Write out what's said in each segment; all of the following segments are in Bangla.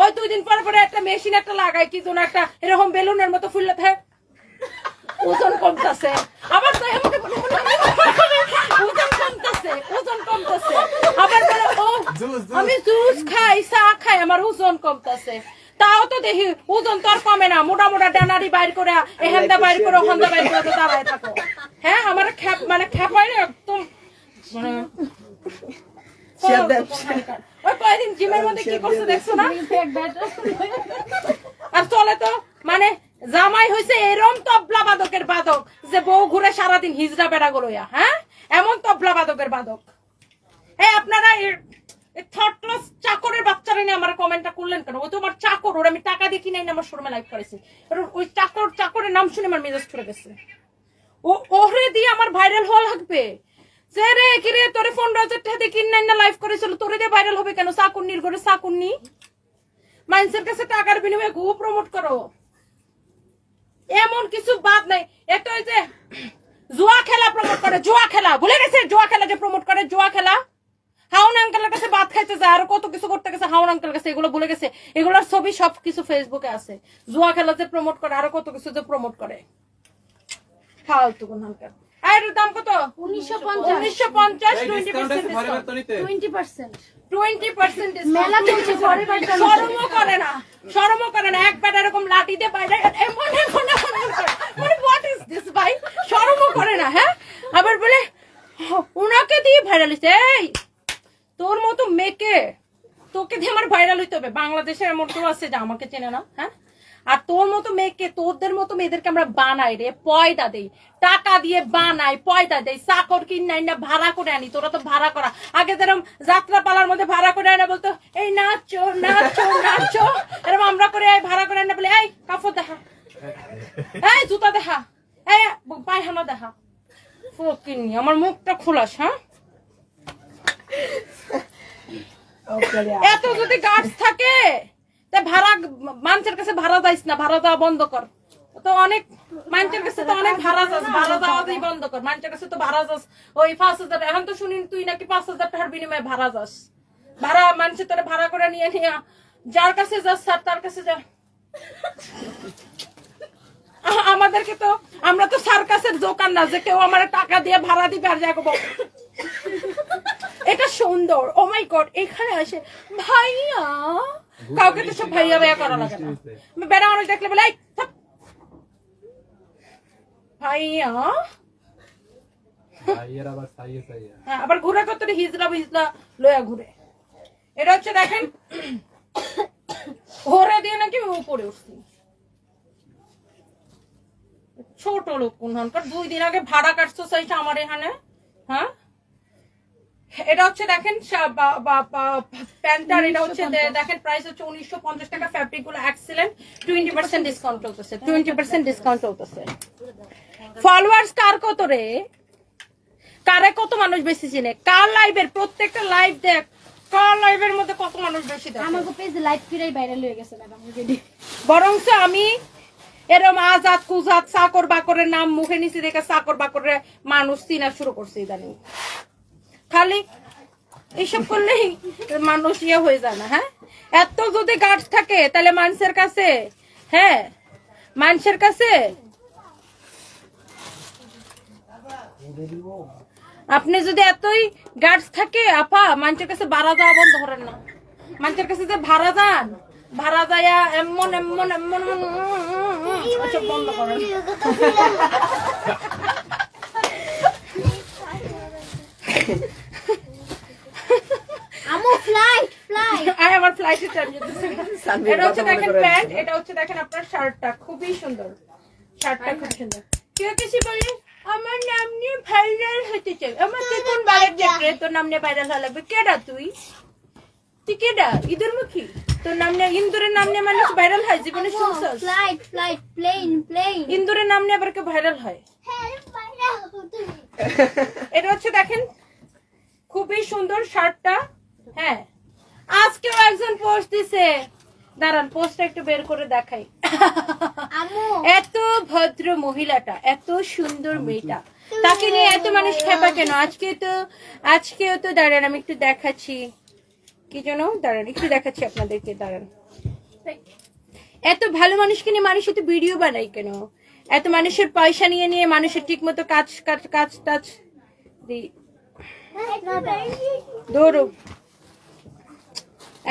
ওই 2 দিন পরে পরে একটা মেশিন একটা লাগাই কি যেন একটা এরকম বেলুনের মতো ফুললে থাকে ওজন কমতেছে আবার তো আমাকে বলে ওজন কমতেছে আবার বলে ও আমি জুস খাই চা খাই আমার ওজন কমতেছে তাও তো দেখি ওজন তো আর কমে না মোটা মোটা ডানারি বাইর করে এখানটা বাইর করে ওখানটা বাইর করে দাঁড়ায় থাকো হ্যাঁ আমার খ্যাপায় না একদম মানে ওই কয়েকদিন জিমের মধ্যে কি করছে দেখছো না আর চলে তো মানে জামাই হয়েছে এরম তবলা বাদকের বাদক যে বউ ঘুরে সারাদিন হিজড়া বেড়া গলোয়া হ্যাঁ এমন তবলা বাদকের বাদক এই আপনারা থার্ড ক্লাস চাকরের বাচ্চারা নিয়ে আমার কমেন্টটা করলেন কেন ও তো আমার চাকর ওর আমি টাকা দিয়ে কিনে আমার শোরুমে লাইভ করেছি ওই চাকরের নাম শুনে আমার মেজাজ ছুড়ে গেছে ও ওরে দিয়ে আমার ভাইরাল হওয়া লাগবে যে রে কি রে তোরে 15,000 টাকা দিয়ে কিনে না লাইভ করেছিল তোরে দিয়ে ভাইরাল হবে কেন চাকুন্নির ঘরে চাকুন্নি মানুষের কাছে টাকার বিনিময়ে খুব প্রমোট করো এমন কিছু বাদ নাই এটা ওই যে জুয়া খেলা প্রমোট করে জুয়া খেলা ভুলে গেছে জুয়া খেলা যে প্রমোট করে জুয়া খেলা হাউন আঙ্কেলের কাছে ভাত খাইতে যায় আর কত কিছু করতে গেছে হাউন আঙ্কেলের কাছে এগুলো ভুলে গেছে এগুলোর ছবি সবকিছু ফেসবুকে আছে জুয়া খেলা যে প্রমোট করে আর কত কিছু যে প্রমোট করে ফালতু কোন আঙ্কেল এর দাম কত 1950 20% মেলা চলছে শরমও করে না একবার এরকম লাঠি দিয়ে বাইরে এমন মানে হোয়াট ইজ দিস ভাই শরমও করে না হ্যাঁ আবার বলে উনাকে দিয়ে ভাইরাল হইছে এই তোর মতো মেয়েকে তোকে দিয়ে আমার ভাইরাল হইতে হবে বাংলাদেশের এমন কেউ আছে যে আমাকে চেনে না হ্যাঁ আর তোর মতো মেয়েকে তোদের মতো মেয়েদেরকে আমরা বানাই রে পয়দা দেই টাকা দিয়ে বানাই পয়দা দেই চাকর কিনাই না ভাড়া করে আনি তোরা তো ভাড়া করা আগে যেরকম যাত্রা পালার মধ্যে ভাড়া করে আনা বলতো এই নাচো নাচো নাচো এরকম আমরা করে ভাড়া করে আনা বলে এই কাপড় দেখা এই জুতা দেখা এই পায়খানা দেখা ফকিনি আমার মুখটা খোলাস হ্যাঁ এত যদি গার্ডস থাকে ভাড়া মানুষের কাছে ভাড়া যাইস না ভাড়া দেওয়া বন্ধ কর তো অনেক মানুষের কাছে তো অনেক ভাড়া যাস ভাড়া দেওয়াই বন্ধ কর মানুষের কাছে তো ভাড়া যাস ওই 5,000 এখন তো শুনি তুই নাকি 5,000 টাকার বিনিময়ে ভাড়া যাস ভাড়া মানুষের তোরা ভাড়া করে নিয়ে যার কাছে যাস স্যার তার কাছে যা আমাদেরকে তো আমরা তো সার্কাসের দোকান না যে কেউ আমার টাকা দিয়ে ভাড়া দিবে আর যাবো এটা সুন্দর ও মাই গড এখানে আসে ভাইয়া কাউকে তো সব ভাইয়া ভাইয়া করা লাগে না বেড়া মানুষ দেখলে বলে ভাইয়া হ্যাঁ আবার ঘুরে কত হিজলা বিজলা লয়া ঘুরে এটা হচ্ছে দেখেন ঘোরে দিয়ে নাকি উপরে উঠছি ছোট লোক কোনখানকার 2 দিন আগে ভাড়া কাটছো সেইটা আমার এখানে হ্যাঁ এটা হচ্ছে দেখেন প্যান্টার এটা হচ্ছে দেখেন প্রাইস হচ্ছে 1950 টাকা ফ্যাব্রিক গুলো এক্সেলেন্ট 20% ডিসকাউন্ট চলতেছে 20% ডিসকাউন্ট চলতেছে ফলোয়ার্স কার কত রে কারে কত মানুষ বেশি চিনে কার লাইভের প্রত্যেকটা লাইভ দেখ কার লাইভের মধ্যে কত মানুষ বেশি দেখে আমাগো পেজে লাইভ ফিরাই ভাইরাল হয়ে গেছে ম্যাডাম বরংস আমি এরম আজাদ কুজাদ চাকর বাকরের নাম মুখে নিচে দেখে চাকর বাকরের মানুষ চিনা শুরু করছে ইদানিং খালি এইসব করলেই মানুষ ইয়ে হয়ে যায় না হ্যাঁ এত যদি গার্ডস থাকে তাহলে মানুষের কাছে হ্যাঁ মানুষের কাছে আপনি যদি এতই গার্ডস থাকে আপা মানুষের কাছে ভাড়া যাওয়া বন্ধ করেন না মানুষের কাছে যে ভাড়া যান ভাড়া যায় এমন এমন এমন বন্ধ করেন আমার ফ্লাইটের টাইম যেতেছে এটা হচ্ছে দেখেন প্যান্ট এটা হচ্ছে দেখেন আপনার শার্টটা খুবই সুন্দর শার্টটা খুব সুন্দর কেউ কিছু বলি আমার নাম নিয়ে ভাইরাল হতে চাই আমার কোন বারের দেখলে তোর নাম নিয়ে ভাইরাল হওয়া লাগবে কেডা তুই কেডা ইঁদুর মুখী তোর নাম নিয়ে ইন্দুরের নাম নিয়ে মানুষ ভাইরাল হয় জীবনে শুনছস ফ্লাইট প্লেন ইন্দুরের নাম নিয়ে আবার কেউ ভাইরাল হয় এটা হচ্ছে দেখেন খুবই সুন্দর শার্টটা হ্যাঁ আজকেও একজন পোস্ট দিছে দাঁড়ান পোস্টটা একটু বের করে দেখাই এত ভদ্র মহিলাটা এত সুন্দর মেয়েটা তাকে নিয়ে এত মানুষ খেপা কেন আজকেও তো দাঁড়ান আমি একটু দেখাচ্ছি কি যেন দাঁড়ান একটু দেখাচ্ছি আপনাদেরকে দাঁড়ান এত ভালো মানুষকে নিয়ে মানুষ তো ভিডিও বানাই কেন? এত মানুষের পয়সা নিয়ে নিয়ে মানুষের ঠিক মতো কাজ টাজ ধরো।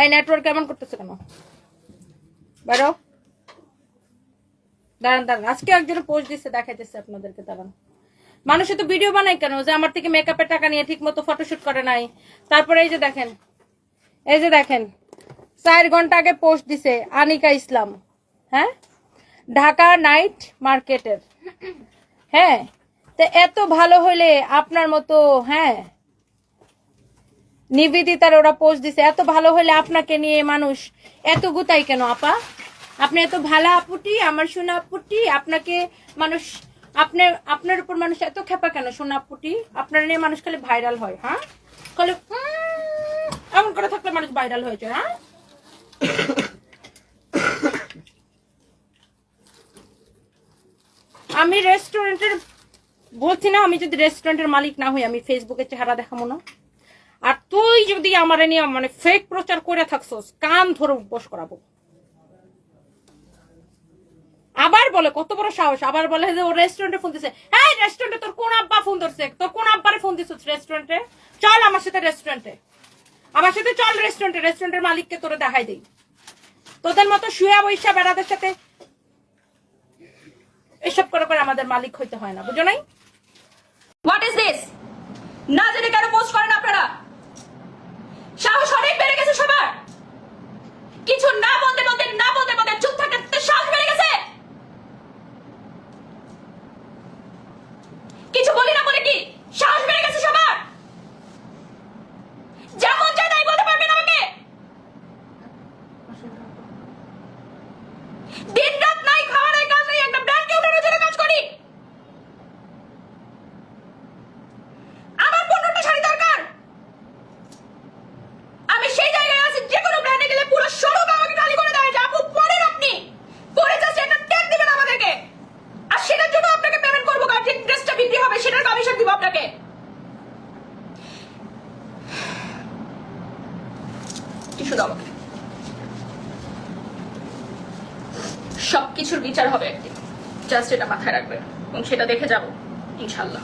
এই নেটওয়ার্ক কেমন করতেছে কেন? বেরো। দাঁড়ান আজকে একজন পোস্ট দিচ্ছে, দেখাইতেছে আপনাদেরকে। দাঁড়ান, মানুষ তো ভিডিও বানায় কেন? যে আমার থেকে মেকআপের টাকা নিয়ে ঠিক মতো ফটোশুট করে নাই। তারপরে এই যে দেখেন 4 ঘন্টা আগে পোস্ট দিছে আনিকা ইসলাম, হ্যাঁ, ঢাকা নাইট মার্কেটের। হ্যাঁ, তো এত ভালো হলে আপনার মতো, হ্যাঁ, নিবেদিতার ওরা পোস্ট দিছে, এত ভালো হলে আপনাকে নিয়ে মানুষ এত গুতাই কেন? আপা, আপনি এত ভালো আপুটি, আমার সোনা আপুটি, আপনাকে মানুষ, আপনার উপর মানুষ এত খেপা কেন সোনা আপুটি? আপনার নিয়ে মানুষ খালি ভাইরাল হয়, হ্যাঁ, খালি এমন করে থাকলে মানুষ ভাইরাল হয়েছে, হ্যাঁ। আমি রেস্টুরেন্টের বলছি না, আমি যদি রেস্টুরেন্টের মালিক না হই আমি ফেসবুকে চেহারা দেখাবো না। আর তুই যদি আমার নিয়ে মানে ফেক প্রচার করে থাকছস, কান ধরে উপবাস করাবো। আবার বলে, কত বড় সাহস, আবার বলে যে ও রেস্টুরেন্টে ফোন দিছে। হ্যাঁ, রেস্টুরেন্টে তোর কোন আব্বা ফোন ধরছে? তোর কোন আব্বারে ফোন দিছিস রেস্টুরেন্টে? চল আমার সাথে রেস্টুরেন্টে, আমার সাথে চল রেস্টুরেন্টে, রেস্টুরেন্টের মালিককে তোরে দেখাই দেই। তোদের মতো শুয়া বৈশা বেড়াদের সাথে এসব করে করে আমাদের মালিক হইতে হয় না, বুঝো নাই? What is this? না জেনে কেন পোস্ট করেন আপনারা? সাহস অনেক বেড়ে গেছে সবার। কিছু না বলতে চুপ থাকতে সাহস বেড়ে গেছে। কিছু বলি না বলে কি সাহস বেড়ে গেছে সবার? যেমন চাই তাই বলতে পারবেন আমাকে? দিন রাত নাই, খাওয়া নাই, কাজ নাই, একটা ব্র্যান্ডকে উঠানোর জন্য কাজ করি। আমার 15টা শাড়ি দরকার। আমি সেই জায়গায় আছি, যে কোনো ব্র্যান্ডে গেলে পুরো শোরুম আমাকে খালি করে দেয় যে আপু পরেন, আপনি পরে জাস্ট একটা ট্যাগ দিবেন আমাদেরকে, আর সেটার জন্য আপনাকে পেমেন্ট করবো। কারণ যে ড্রেসটা বিক্রি হবে সেটার কমিশন দিব আপনাকে। টিস্যু দাও আমাকে। সবকিছুর বিচার হবে একদিন, জাস্ট এটা মাথায় রাখবেন এবং সেটা দেখে যাবো ইনশাল্লাহ।